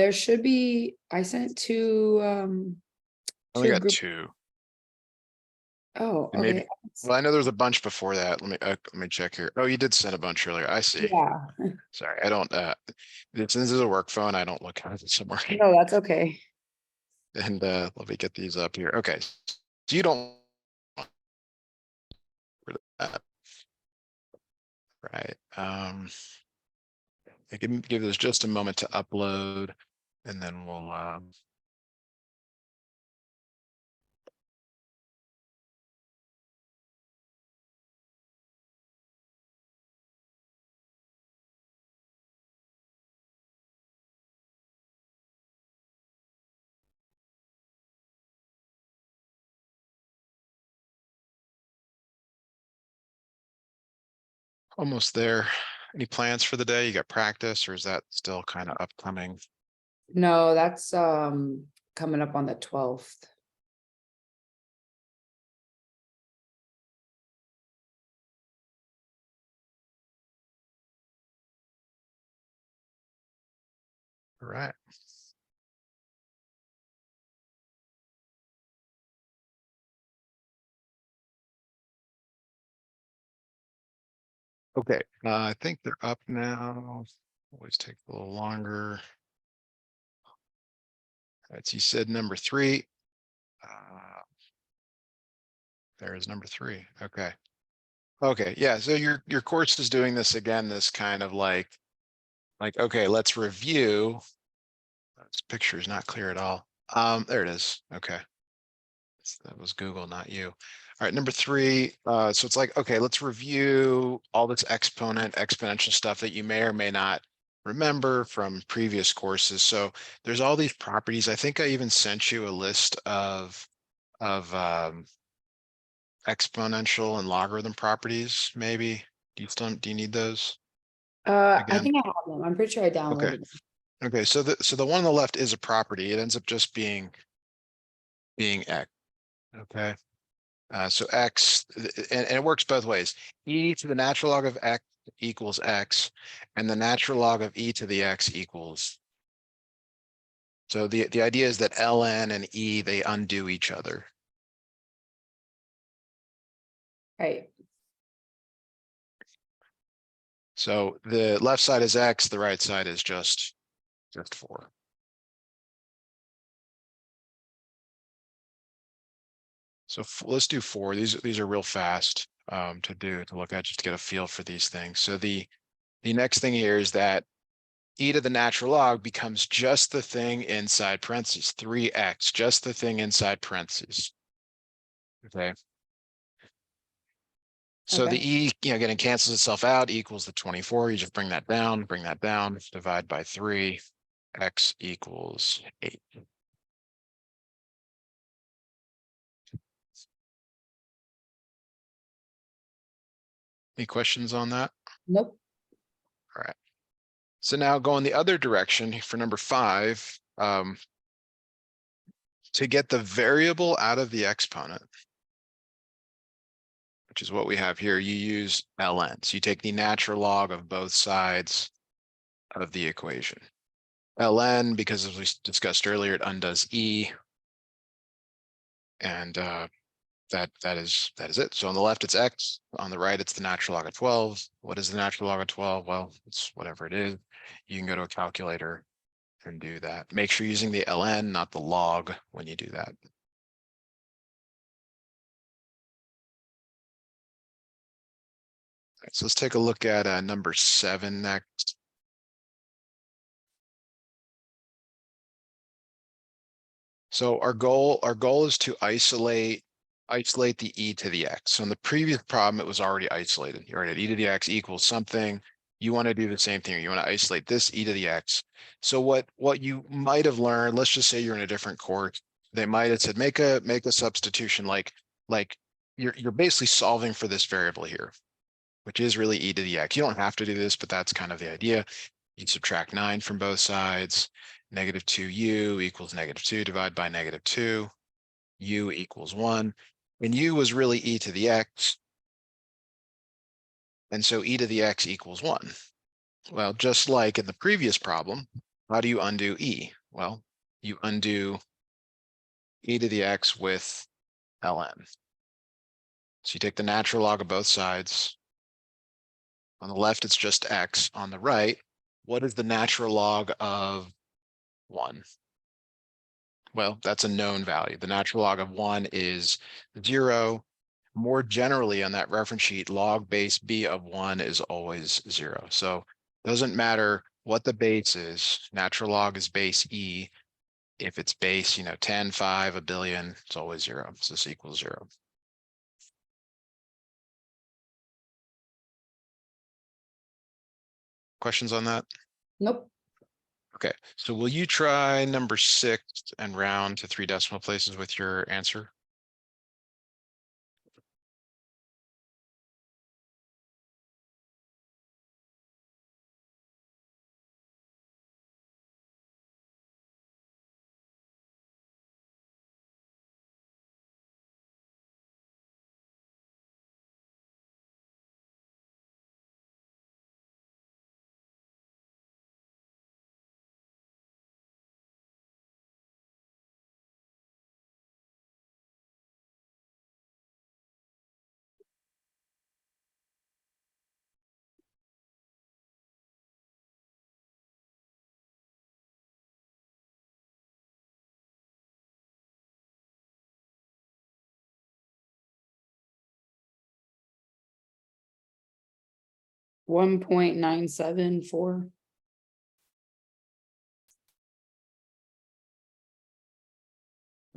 There should be, I sent two, Only two got group. 2. Oh, And maybe, okay. well, I know there's a bunch before that. Let me check here. Oh, you did send a bunch earlier. I see. Yeah, Sorry, I don't, since this is a work phone, I don't look at it somewhere. no, that's okay. And let me get these up here. Okay. So you don't that. Right. I can give this just a moment to upload, and then we'll almost there. Any plans for the day? You got practice, or is that still kind of upcoming? No, that's coming up on the 12th. All right. Okay, I think they're up now. Always take a little longer. All right, so you said number 3. There's number 3. Okay. Okay, yeah, so your course is doing this again, this kind of like, okay, let's review. This picture is not clear at all. There it is. Okay. That was Google, not you. All right, number 3. So it's like, okay, let's review all this exponential stuff that you may or may not remember from previous courses. So there's all these properties. I think I even sent you a list of exponential and logarithm properties, maybe. Do you need those I again? think I have them. I'm pretty sure I Okay. downloaded them. Okay, so the one on the left is a property. It ends up just being X. Okay. So X, and it works both ways. E to the natural log of X equals X, and the natural log of E to the X equals. So the idea is that ln and E, they undo each other. Right. So the left side is X, the right side is just 4. So let's do 4. These are real fast to look at, just to get a feel for these things. So the next thing here is that e to the natural log becomes just the thing inside parentheses, 3x, just the thing inside parentheses. Okay. So the e, again, it cancels itself out, equals the 24. You just bring that down, divide by 3, x equals 8. Any questions on that? Nope. All right. So now going the other direction for number 5, to get the variable out of the exponent, which is what we have here, you use ln. So you take the natural log of both sides of the equation. ln, because as we discussed earlier, it undoes e. And that is it. So on the left, it's x. On the right, it's the natural log of 12. What is the natural log of 12? Well, it's whatever it is. You can go to a calculator and do that. Make sure you're using the ln, not the log, when you do that. All right, so let's take a look at number 7 next. So our goal is to isolate the e to the x. So in the previous problem, it was already isolated. You already had e to the x equals something. You want to do the same thing. You want to isolate this e to the x. So what you might have learned, let's just say you're in a different course, they might have said make a substitution like you're basically solving for this variable here, which is really e to the x. You don't have to do this, but that's kind of the idea. You subtract 9 from both sides. -2u equals -2, divide by -2, u equals 1. And u was really e to the x. And so e to the x equals 1. Well, just like in the previous problem, How do you undo e? Well, you undo e to the x with ln. So you take the natural log of both sides. On the left, it's just x. On the right, what is the natural log of 1? Well, that's a known value. The natural log of 1 is 0. More generally on that reference sheet, log base b of 1 is always 0. So it doesn't matter what the base is. Natural log is base e. If it's base, 10, 5, a billion, it's always 0. So this equals 0. Questions on that? Nope. Okay, so will you try number 6 and round to 3 decimal places with your answer? $1.974.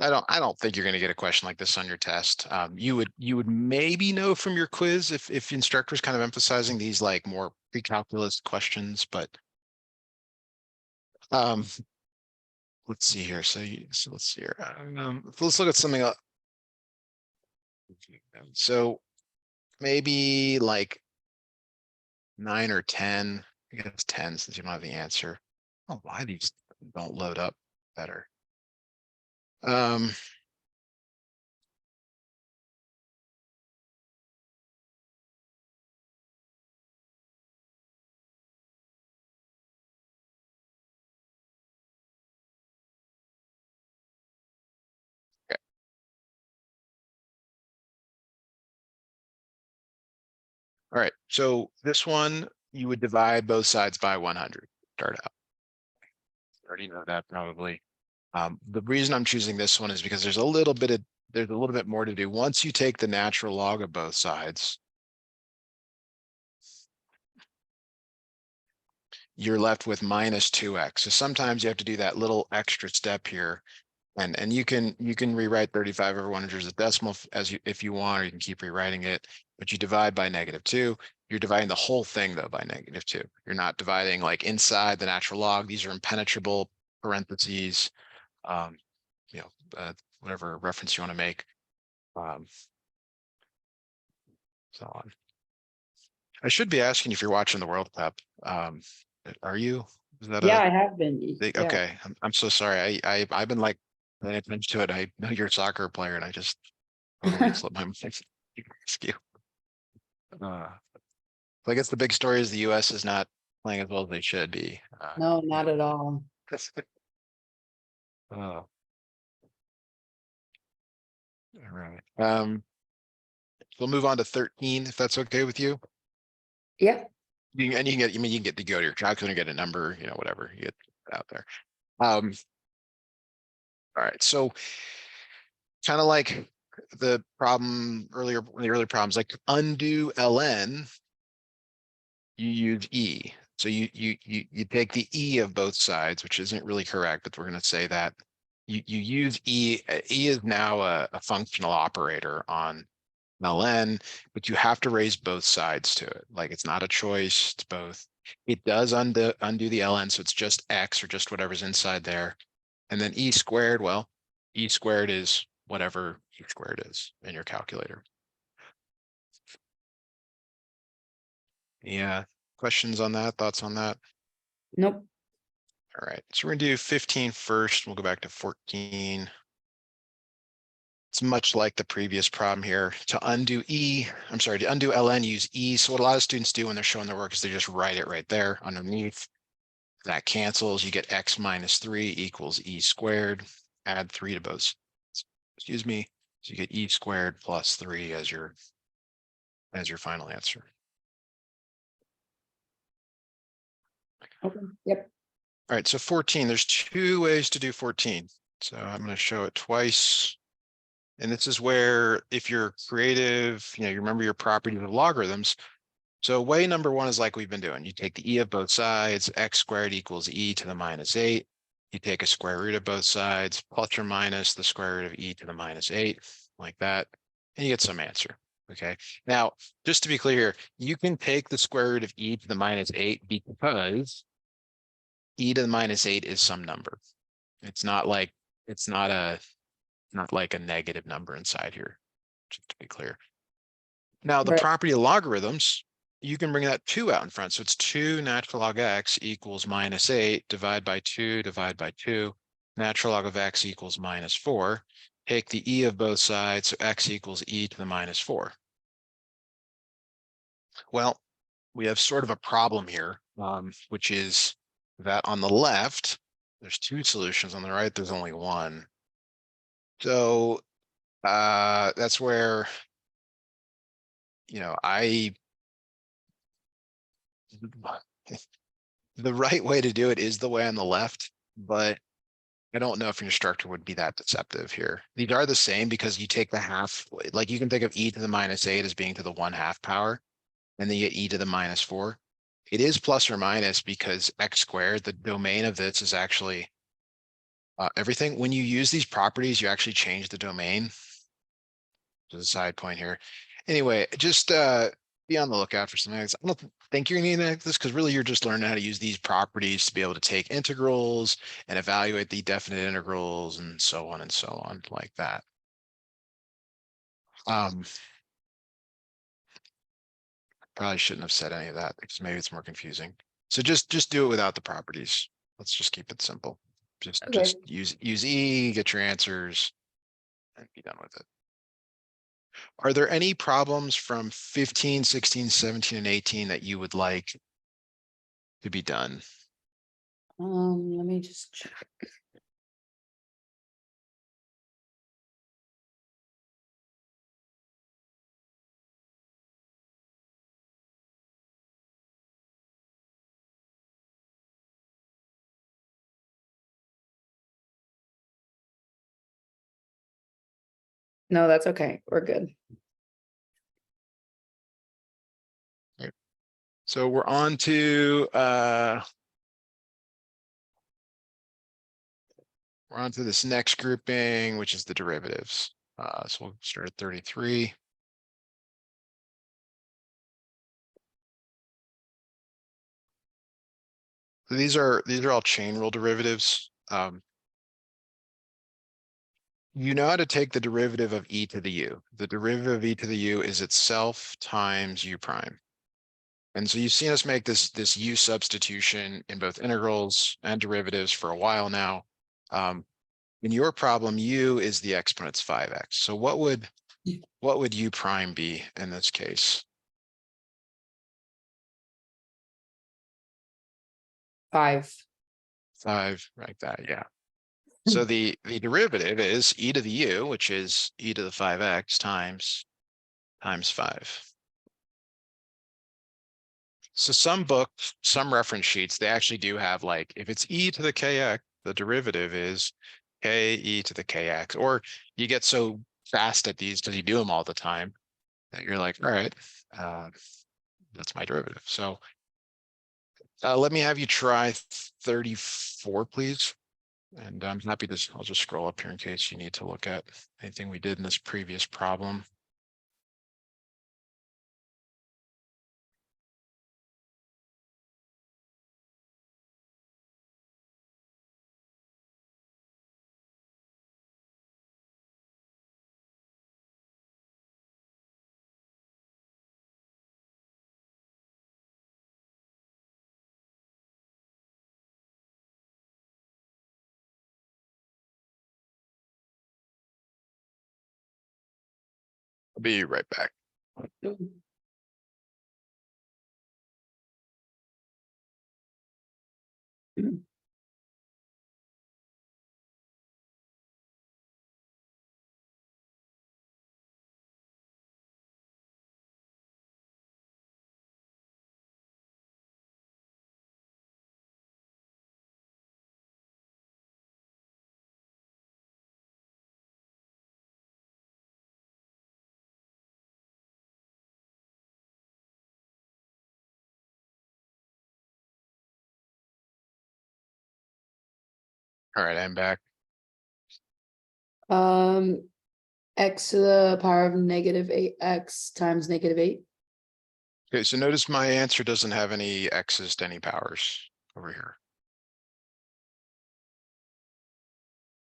I don't think you're going to get a question like this on your test. You would maybe know from your quiz if instructors kind of emphasizing these like more pre-calculus questions, but let's see here. So let's see here. Let's look at something else. So maybe like 9 or 10. I guess 10 since you don't have the answer. Oh, why these don't load up better? All right, so this one, you would divide both sides by 100, start out. You already know that probably. The reason I'm choosing this one is because there's a little bit more to do. Once you take the natural log of both sides, you're left with minus 2x. So sometimes you have to do that little extra step here. And you can rewrite 35 over 100 as a decimal if you want, or you can keep rewriting it, but you divide by -2. You're dividing the whole thing though by -2. You're not dividing like inside the natural log. These are impenetrable parentheses, um, whatever reference you want to make. So on. I should be asking if you're watching the World Cup. Are you? Is that Yeah, a I have been. thing? Yeah. Okay, I'm so sorry. I've been like paying attention to it. I know you're a soccer player, and I just totally slipped my mind. Excuse. So I guess the big story is the U.S. is not playing as well as they should be. No, not at all. All right. We'll move on to 13, if that's okay with you. Yeah. You can get, you can get to go to your calculator and get a number, whatever you get out there. All right, so kind of like the problem earlier, one of the earlier problems, like undo ln, you use e. So you take the e of both sides, which isn't really correct, but we're going to say that you use e. E is now a functional operator on ln, but you have to raise both sides to it. Like it's not a choice, it's both. It does undo the ln, so it's just x or just whatever's inside there. And then e squared, well, e squared is whatever e squared is in your calculator. Yeah, questions on that, thoughts on that? Nope. All right, so we're gonna do 15 first. We'll go back to 14. It's much like the previous problem here. To undo to undo ln, use e. So what a lot of students do when they're showing their work is they just write it right there underneath. That cancels, you get x minus 3 equals e squared. Add 3 to both, excuse me. So you get e squared plus 3 as your final answer. Okay, yep. All right, so 14, there's 2 ways to do 14. So I'm going to show it twice. And this is where, if you're creative, you remember your properties of logarithms. So way number 1 is like we've been doing. You take the e of both sides, x squared equals e to the minus 8. You take a square root of both sides, plus or minus the square root of e to the minus 8, like that, and you get some answer. Okay. Now, just to be clear, you can take the square root of e to the minus 8 because e to the minus 8 is some number. It's not like a negative number inside here, just to be clear. Now, the Right. property of logarithms, you can bring that 2 out in front. So it's 2 natural log x equals minus 8, divide by 2, divide by 2. Natural log of x equals minus 4. Take the e of both sides, so x equals e to the minus 4. Well, we have sort of a problem here, which is that on the left, there's 2 solutions. On the right, there's only 1. So that's where, the right way to do it is the way on the left, but I don't know if your instructor would be that deceptive here. These are the same because you take the half, like you can think of e to the minus 8 as being to the 1/2 power, and then you get e to the minus 4. It is plus or minus because x squared, the domain of this is actually everything. When you use these properties, you actually change the domain. Just a side point here. Anyway, just be on the lookout for something. I don't think you're gonna need this because really you're just learning how to use these properties to be able to take integrals and evaluate the definite integrals and so on like that. Probably shouldn't have said any of that because maybe it's more confusing. So just do it without the properties. Let's just keep it simple. Just Okay. use E, get your answers, and be done with it. Are there any problems from 15, 16, 17, and 18 that you would like to be done? Let me just check. No, that's okay. We're good. So we're on to this next grouping, which is the derivatives. So we'll start at 33. So these are all chain rule derivatives. You know how to take the derivative of e to the u. The derivative of e to the u is itself times u prime. And so you've seen us make this u substitution in both integrals and derivatives for a while now. In your problem, u is the exponent's 5x. So what would u prime be in this case? 5. 5, like that, yeah. So the derivative is e to the u, which is e to the 5x times 5. So some books, some reference sheets, they actually do have like, if it's e to the kx, the derivative is k e to the kx, or you get so fast at these because you do them all the time that you're like, all right, that's my derivative. So let me have you try 34, please. And I'm happy to, I'll just scroll up here in case you need to look at anything we did in this previous problem. I'll be right back. All right, I'm back. X to the power of negative 8x times negative 8. Okay, so notice my answer doesn't have any x's to any powers over here.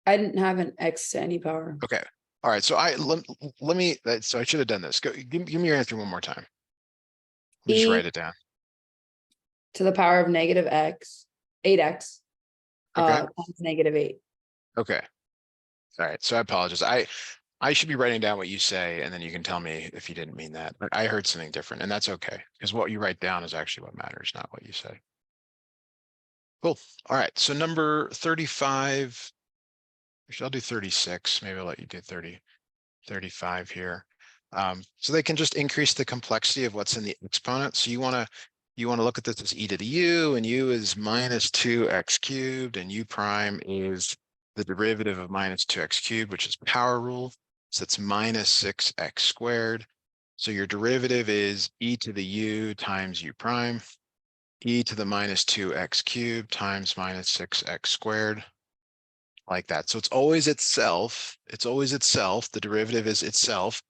I didn't have an x to any power. Okay, all right, so let me, so I should have done this. Go, give me your answer one more time. Let me just E write it down. to the power of negative x, 8x, Okay. times negative 8. Okay. All right, so I apologize. I should be writing down what you say, and then you can tell me if you didn't mean that, but I heard something different, and that's okay, because what you write down is actually what matters, not what you say. Cool. All right, so number 35. Actually, I'll do 36. Maybe I'll let you do 35 here. So they can just increase the complexity of what's in the exponent. So you want to look at this as e to the u, and u is minus 2x cubed, and u prime is the derivative of minus 2x cubed, which is power rule. So it's minus 6x squared. So your derivative is e to the u times u prime, e to the minus 2x cubed times minus 6x squared, like that. So it's always itself. It's always itself. The derivative is itself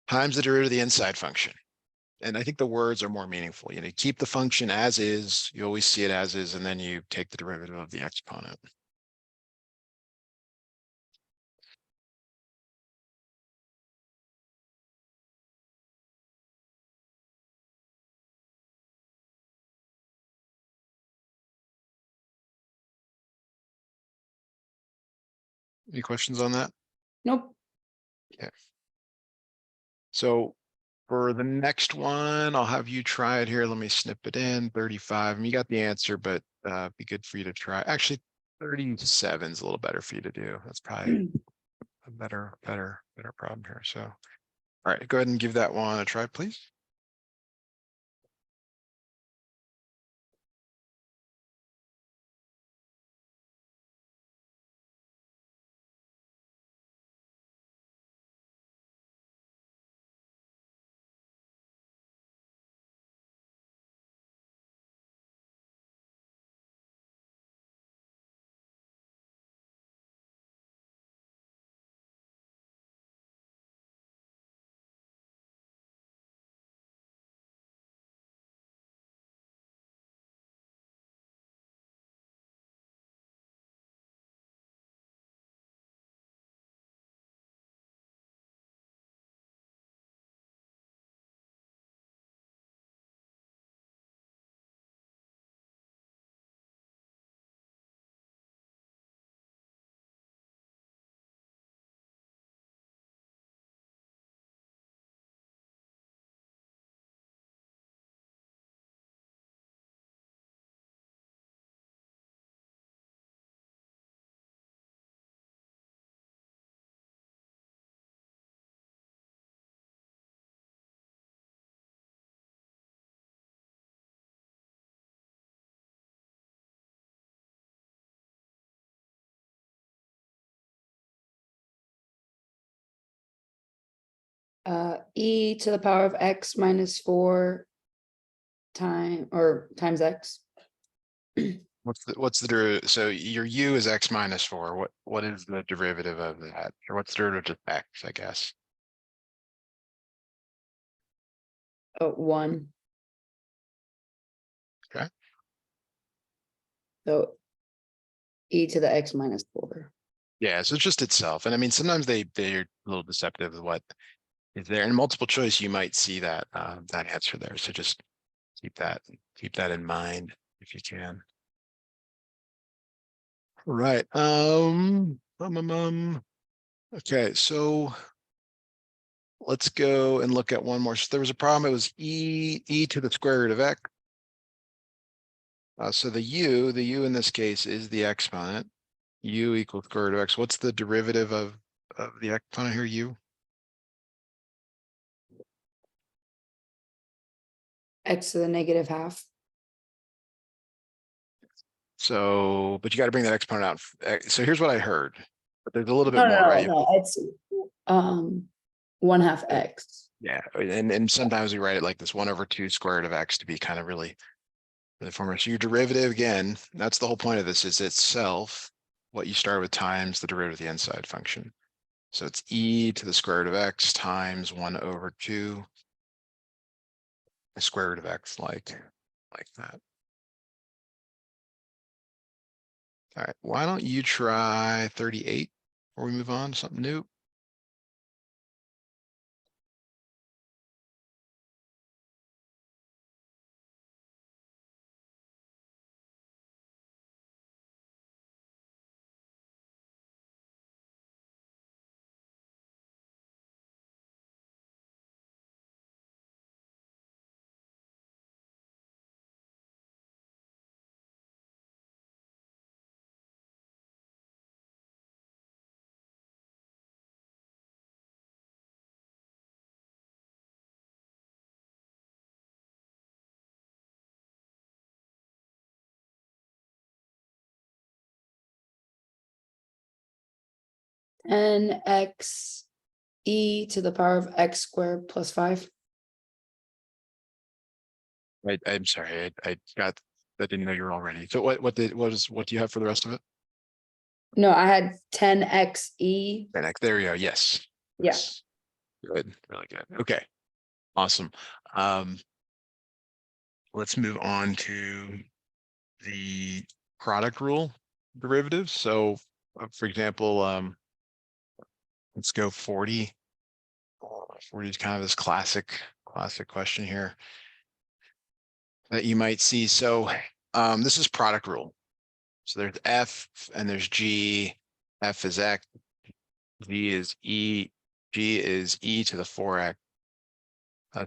times the derivative of the inside function. And I think the words are more meaningful. You keep the function as is. You always see it as is, and then you take the derivative of the exponent. Any questions on that? Nope. Okay. So for the next one, I'll have you try it here. Let me snip it in 35. And you got the answer, but be good for you to try. Actually, 37 is a little better for you to do. That's probably a better problem here. So, all right, go ahead and give that one a try, please. E to the power of x minus 4 times x. What's the so your u is x minus 4. What is the derivative of that? Or what's the derivative of x, I guess? 1. Okay. So e to the x minus 4. Yeah, so it's just itself. And I mean, sometimes they're a little deceptive with what is there. In multiple choice, you might see that that answer there. So just keep that in mind if you can. Right. Okay, so let's go and look at one more. So there was a problem. It was e to the square root of x. So the u in this case is the exponent. U equals square root of x. What's the derivative of the exponent here, u? X to the negative half. So, but you got to bring that exponent out. So here's what I heard, but there's a little bit No, more, right? no, it's 1/2 x. Yeah, and sometimes we write it like this 1/2 square root of x to be kind of really formal. So your derivative, again, that's the whole point of this, is itself what you start with times the derivative of the inside function. So it's e to the square root of x times 1/2 the square root of x, like that. All right, why don't you try 38 before we move on to something new? And x e to the power of x squared plus 5. I'm sorry, I didn't know you were all ready. So what do you have for the rest of it? No, I had 10xe. There you go. Yes. Yeah. Yes. Good. Really good. Okay. Awesome. Let's move on to the product rule derivatives. So, for example, let's go 40. 40 is kind of this classic question here that you might see. So, this is product rule. So there's F and there's G. F is X. G is E. G is E to the 4x.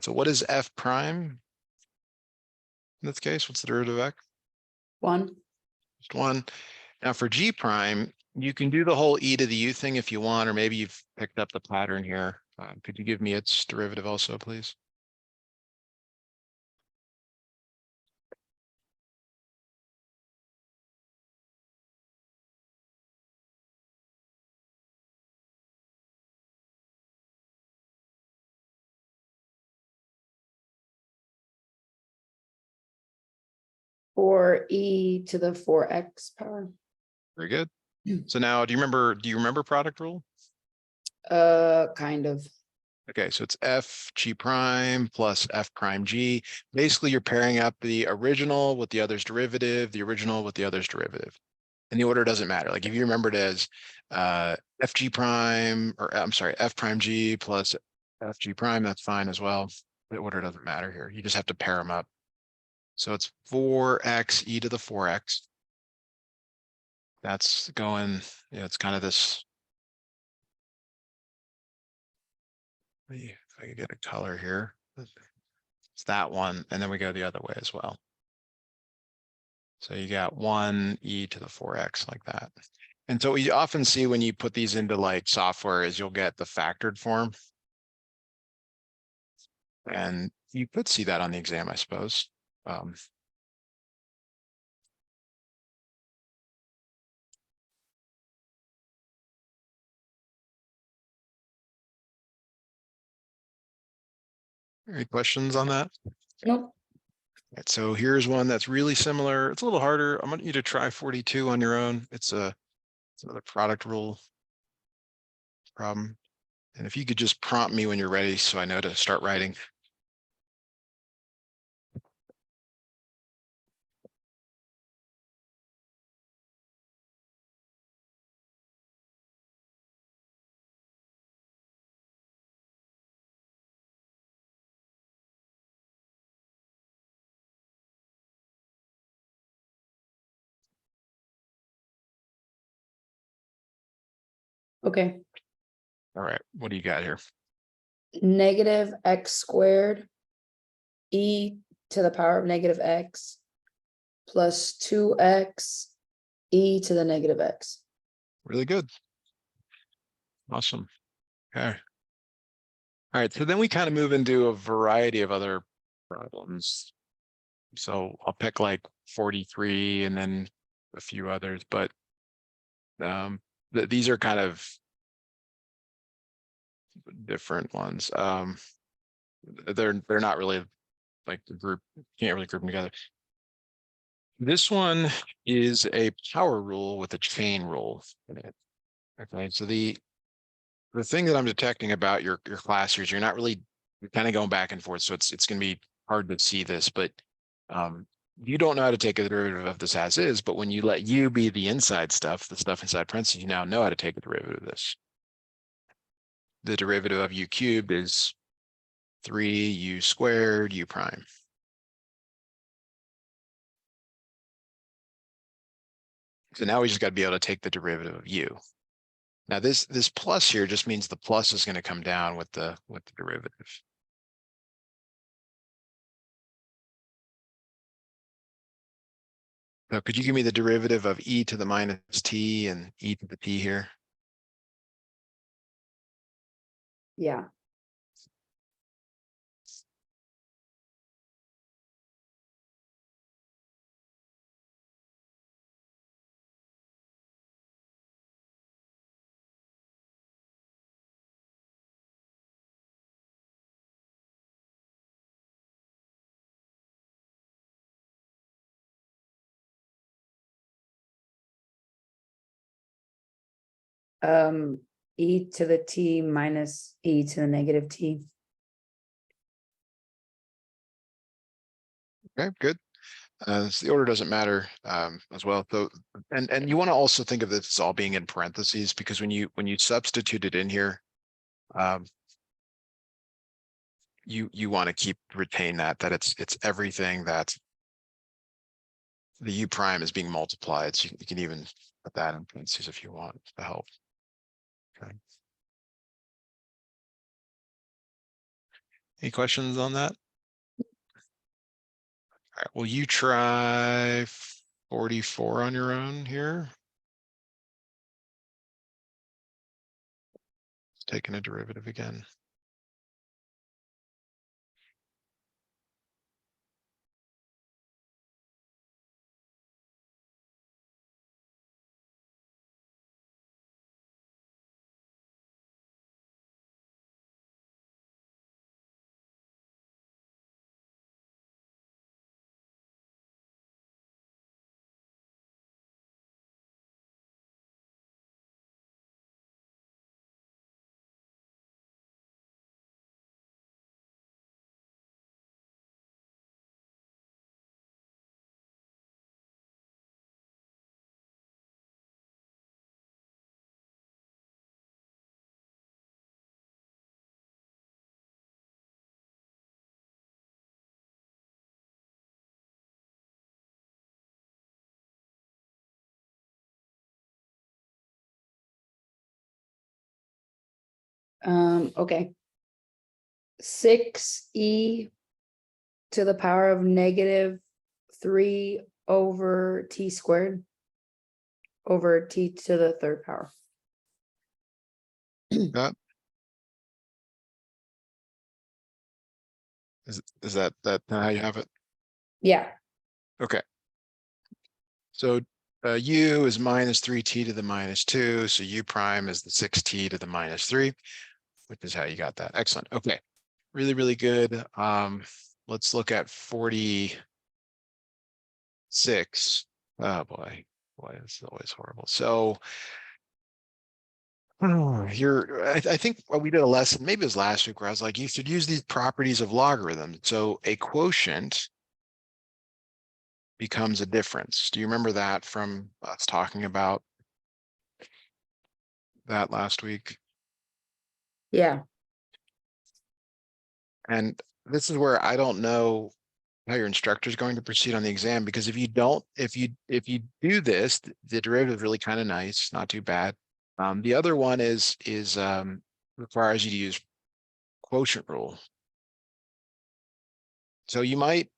So what is F prime? In this case, what's the derivative of X? 1. Just 1. Now for G prime, you can do the whole E to the U thing if you want, or maybe you've picked up the pattern here. Could you give me its derivative also, please? Or e to the 4x power. Very good. So now, do you remember product rule? Kind of. Okay, so it's F G prime plus F prime G. Basically, you're pairing up the original with the other's derivative, the original with the other's derivative. And the order doesn't matter. Like if you remember it as FG prime, or I'm sorry, F prime G plus FG prime, that's fine as well. The order doesn't matter here. You just have to pair them up. So it's 4x e to the 4x. That's going, it's kind of this. If I could get a color here. It's that one, and then we go the other way as well. So you got 1 e to the 4x like that. And so what you often see when you put these into like software is you'll get the factored form. And you could see that on the exam, I suppose. Any questions on that? Nope. Right, so here's one that's really similar. It's a little harder. I want you to try 42 on your own. It's another product rule problem. And if you could just prompt me when you're ready so I know to start writing. Okay. All right, what do you got here? Negative x squared e to the power of negative x plus 2x e to the negative x. Really good. Awesome. Okay. All right, so then we kind of move into a variety of other problems. So I'll pick like 43 and then a few others, but these are kind of different ones. They're not really like the group, can't really group them together. This one is a power rule with a chain rule in it. Okay, so the thing that I'm detecting about your class here is you're not really, you're kind of going back and forth, so it's going to be hard to see this, but you don't know how to take a derivative of this as is, but when you let u be the inside stuff, the stuff inside parentheses, you now know how to take a derivative of this. The derivative of u cubed is 3u squared u prime. So now we just got to be able to take the derivative of u. Now this plus here just means the plus is going to come down with the derivative. So could you give me the derivative of e to the minus t and e to the t here? Yeah. E to the t minus e to the negative t. Okay, good. So the order doesn't matter as well. So, and you want to also think of this as all being in parentheses, because when you substitute it in here, you want to retain that it's everything that the u prime is being multiplied. So you can even put that in parentheses if you want to help. Okay. Any questions on that? All right, will you try 44 on your own here? Taking a derivative again. Okay. 6e to the power of negative 3 over t squared over t to the third power. That is that how you have it? Yeah. Okay. So u is minus 3t to the minus 2. So u prime is the 6t to the minus 3, which is how you got that. Excellent. Okay. Really, really good. Let's look at 46. Oh boy, this is always horrible. So I think we did a lesson, maybe it was last week, where I was like, you should use these properties of logarithms. So a quotient becomes a difference. Do you remember that from us talking about that last week? Yeah. And this is where I don't know how your instructor is going to proceed on the exam, because if you don't, if you do this, the derivative is really kind of nice, not too bad. The other one is requires you to use quotient rule. So you might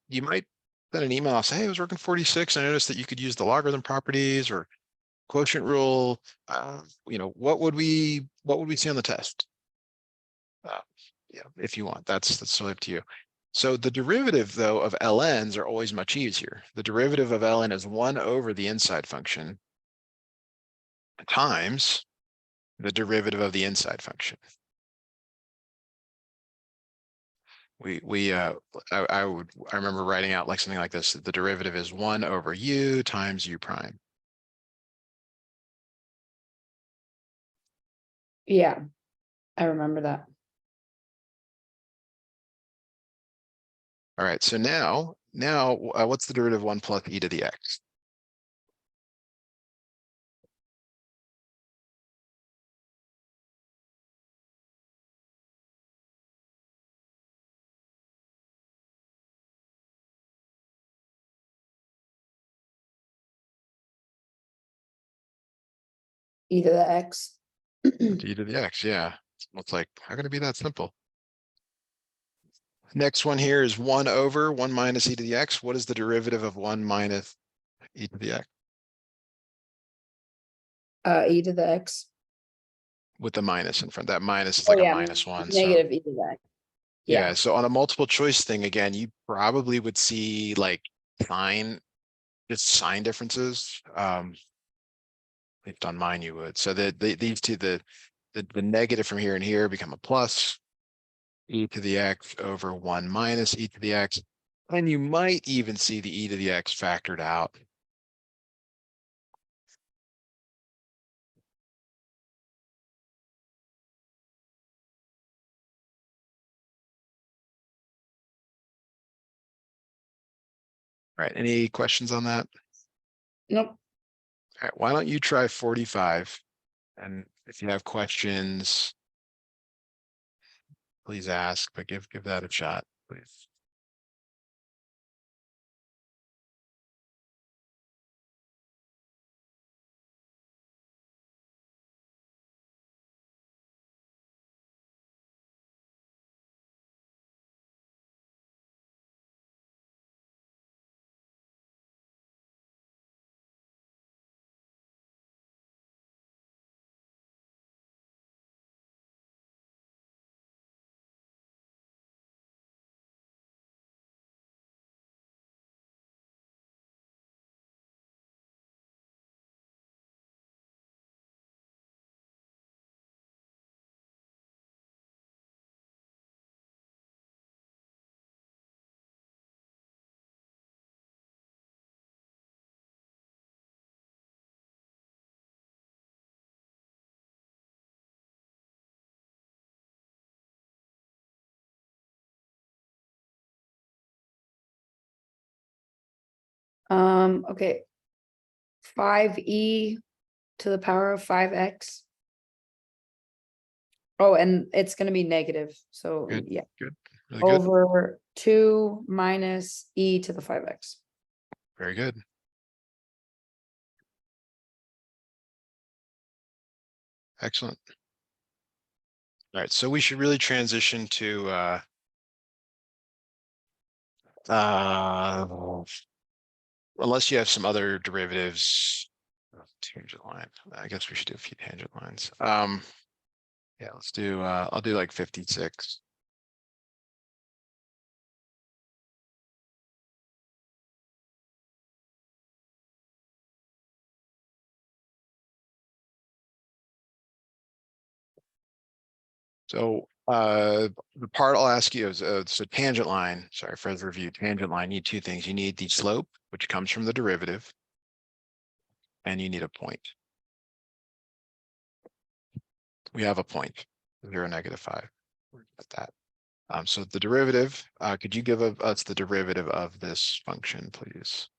send an email, I'll say, hey, I was working 46. And I noticed that you could use the logarithm properties or quotient rule. What would we see on the test? Uh, yeah, if you want, that's totally up to you. So the derivative though of ln's are always much easier. The derivative of ln is 1 over the inside function times the derivative of the inside function. I remember writing out like something like this. The derivative is 1 over u times u prime. Yeah, I remember that. All right, so now what's the derivative of 1 plus e to the x? E to the x. E to the x, yeah. It's like, how can it be that simple? Next one here is 1 over 1 minus e to the x. What is the derivative of 1 minus e to the x? E to the x. With the minus in front. That minus is Oh like a yeah, -1. So negative e to the x. yeah, Yeah. so on a multiple choice thing, again, you probably would see like just sign differences. If on mine you would. So these two, the negative from here and here become a plus e to the x over 1 minus e to the x. And you might even see the e to the x factored out. All right, any questions on that? Nope. All right, why don't you try 45? And if you have questions, please ask, but give that a shot, please. Okay. 5e to the power of 5x. Oh, and it's gonna be negative, so Good, yeah, good, really good, over 2 minus e to the 5x. very good. Excellent. All right, so we should really transition to unless you have some other derivatives. Tangent line. I guess we should do a few tangent lines. Yeah, let's do I'll do like 56. So the part I'll ask you is so tangent line, sorry for the review, tangent line, you need two things. You need the slope, which comes from the derivative, and you need a point. We have a point, 0, -5. At that. So the derivative, could you give us the derivative of this function, please?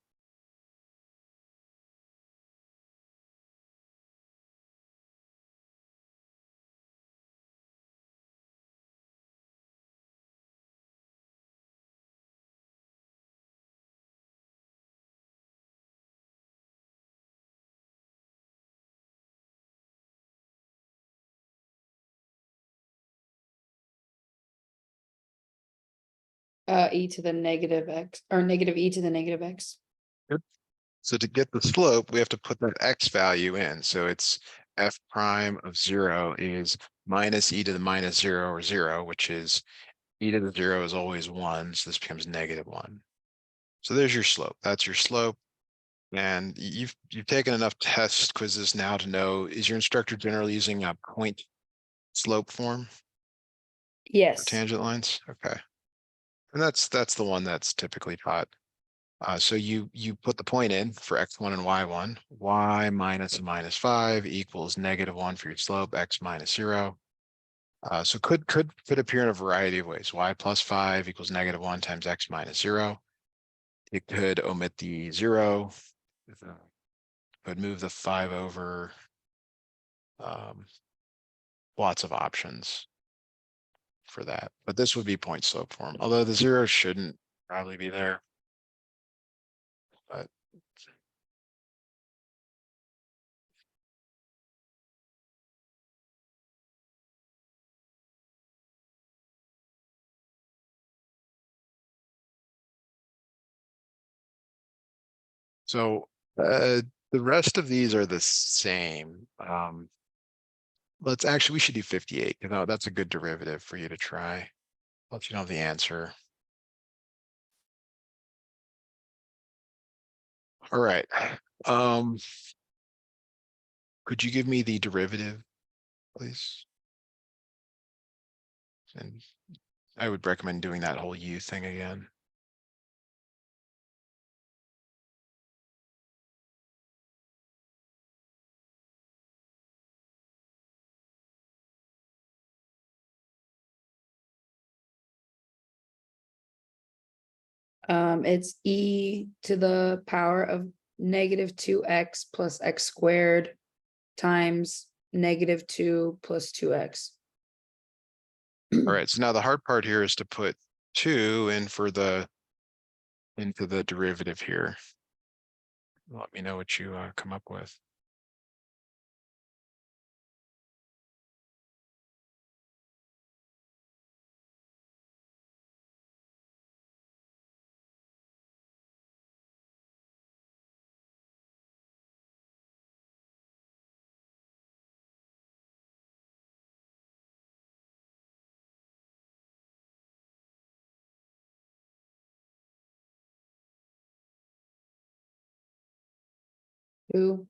E to the negative x, or negative e to the negative x. So to get the slope, we have to put that x value in. So it's f prime of 0 is minus e to the minus 0 or 0, which is e to the 0 is always 1. So this becomes -1. So there's your slope. That's your slope. And you've taken enough test quizzes now to know, is your instructor generally using a point slope form for Yes. tangent lines? Okay. And that's the one that's typically taught. So you put the point in for x1 and y1, y minus -5 equals -1 for your slope, x minus 0. So could appear in a variety of ways. Y plus 5 equals -1 times x minus 0. It could omit the 0. Could move the 5 over. Lots of options for that, but this would be point slope form, although the 0 shouldn't probably be there. But so the rest of these are the same. We should do 58, because no, that's a good derivative for you to try. Let you know the answer. All right. Could you give me the derivative, please? And I would recommend doing that whole u thing again. It's e to the power of -2x plus x squared times -2 plus 2x. All right, so now the hard part here is to put 2 in for into the derivative here. Let me know what you come up with. Two.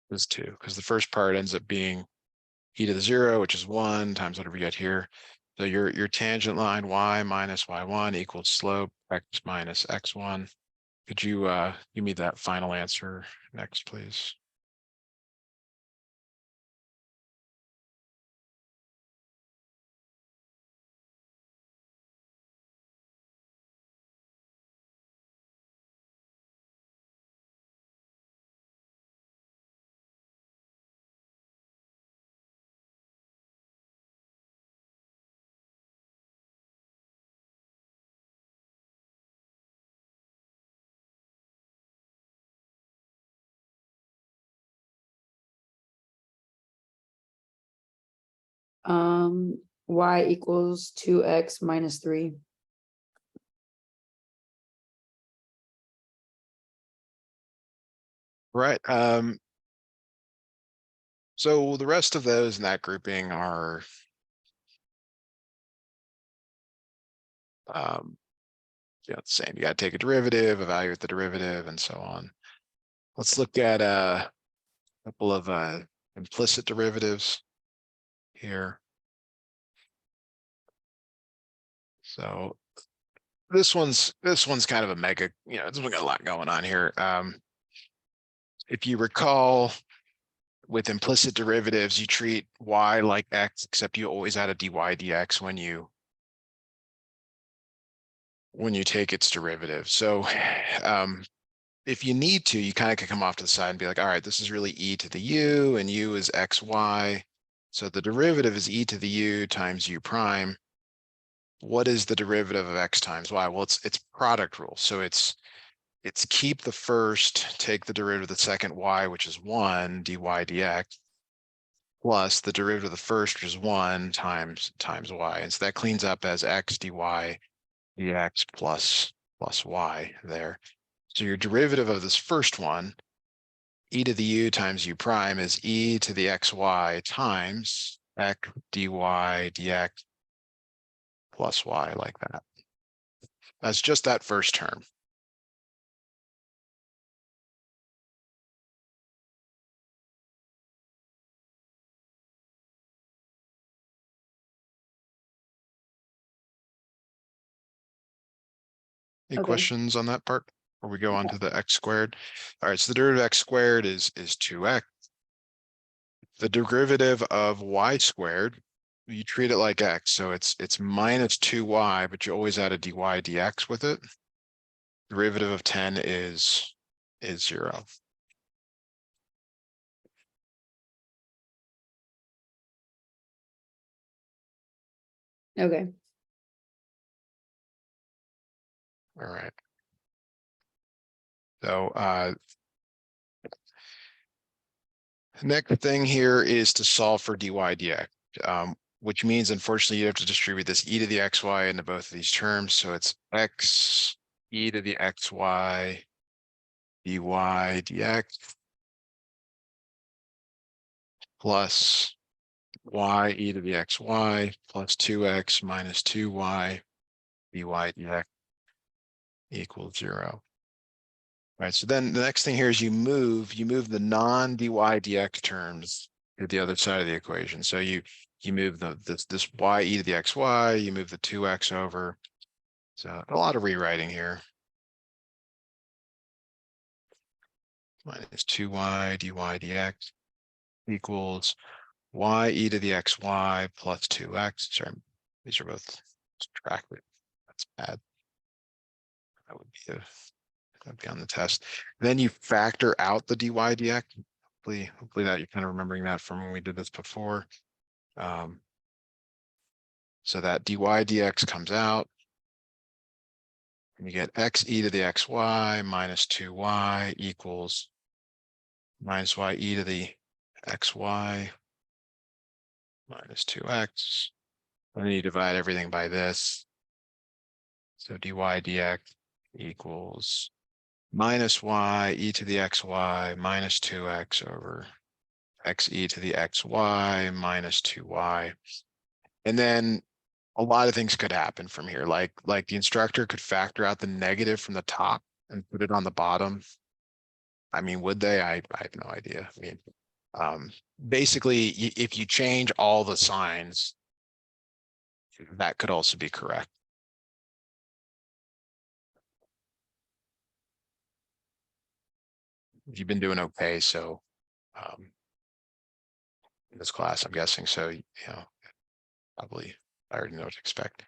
Is 2, because the first part ends up being e to the 0, which is 1 times whatever you get here. So your tangent line y minus y1 equals slope x minus x1. Could you give me that final answer next, please? Y equals 2x minus 3. Right. So the rest of those in that grouping are the same. You got to take a derivative, evaluate the derivative, and so on. Let's look at a couple of implicit derivatives here. So this one's kind of a mega, this one got a lot going on here. If you recall, with implicit derivatives, you treat y like x, except you always add a dy dx when you take its derivative. So if you need to, you kind of can come off to the side and be like, all right, this is really e to the u, and u is xy. So the derivative is e to the u times u prime. What is the derivative of x times y? Well, it's product rule. So it's keep the first, take the derivative of the second y, which is 1 dy dx. plus the derivative of the first, which is 1 times y. And so that cleans up as x dy dx plus y there. So your derivative of this first one, e to the u times u prime, is e to the xy times x dy dx plus y, like that. That's just that first term. Any Okay. questions on that part? Or we go on to the x squared? All right, so the derivative of x squared is 2x. The derivative of y squared, you treat it like x, so it's minus 2y, but you always add a dy dx with it. Derivative of 10 is 0. Okay. All right. So next thing here is to solve for dy dx, which means unfortunately you have to distribute this e to the xy into both of these terms. So it's x e to the xy dy dx plus y e to the xy plus 2x minus 2y dy dx equals 0. All right, so then the next thing here is you move the non-dy dx terms to the other side of the equation. So you move this y e to the xy, you move the 2x over. So a lot of rewriting here. Minus 2y dy dx equals y e to the xy plus 2x. Sorry, these are both subtracted. That's bad. That would be that'd be on the test. Then you factor out the dy dx. Hopefully that you're kind of remembering that from when we did this before. So that dy dx comes out. And you get x e to the xy minus 2y equals minus y e to the xy minus 2x. And then you divide everything by this. So dy dx equals minus y e to the xy minus 2x over x e to the xy minus 2y. And then a lot of things could happen from here. Like the instructor could factor out the negative from the top and put it on the bottom. I mean, would they? I have no idea. I mean, basically, if you change all the signs, that could also be correct. You've been doing okay, so in this class, I'm guessing. So, probably I already know what to expect.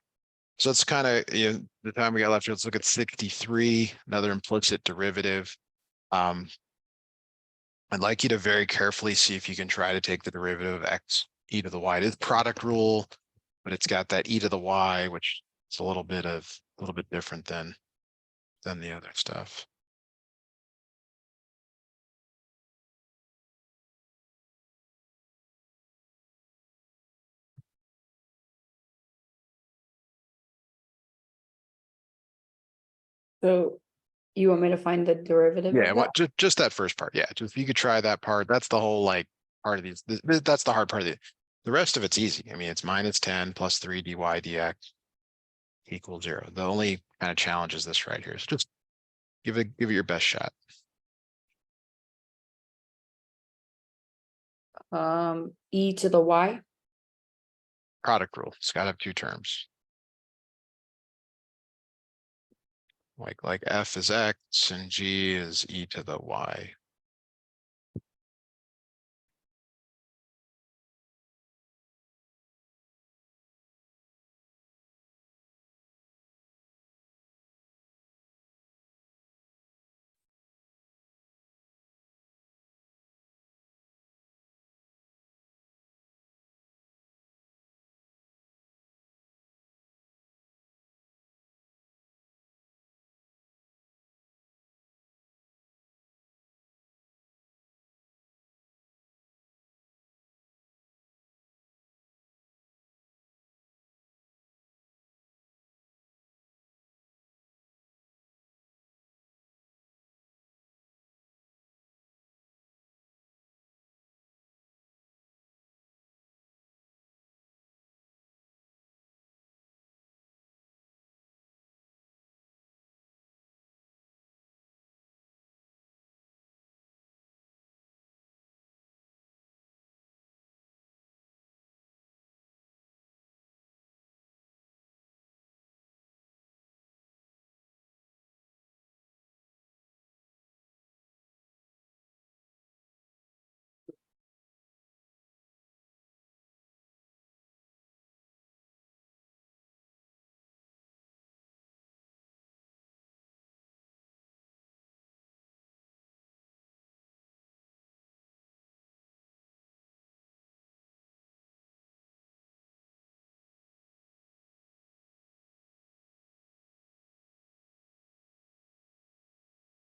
So it's kind of, the time we got left here, let's look at 63, another implicit derivative. I'd like you to very carefully see if you can try to take the derivative of x e to the y. It is product rule, but it's got that e to the y, which is a little bit different than the other stuff. So you want me to find the derivative Yeah, of that? just that first part. Yeah, just if you could try that part. That's the whole like part of these. That's the hard part of it. The rest of it's easy. I mean, it's minus 10 plus 3 dy dx equals 0. The only kind of challenge is this right here. So just give it your best shot. E to the y. Product rule. It's got to have two terms. Like f is x and g is e to the y.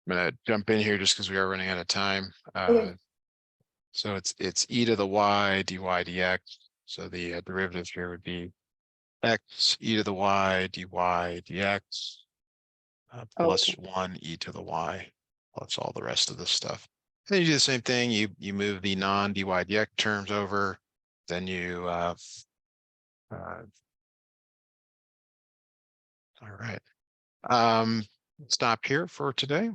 I'm gonna jump in here just because we are running out of time. Okay. So it's e to the y dy dx. So the derivative here would be x e to the y dy dx plus Okay. 1 e to the y plus all the rest of this stuff. Then you do the same thing. You move the non dy dx terms over. Then you all right. Stop here for today.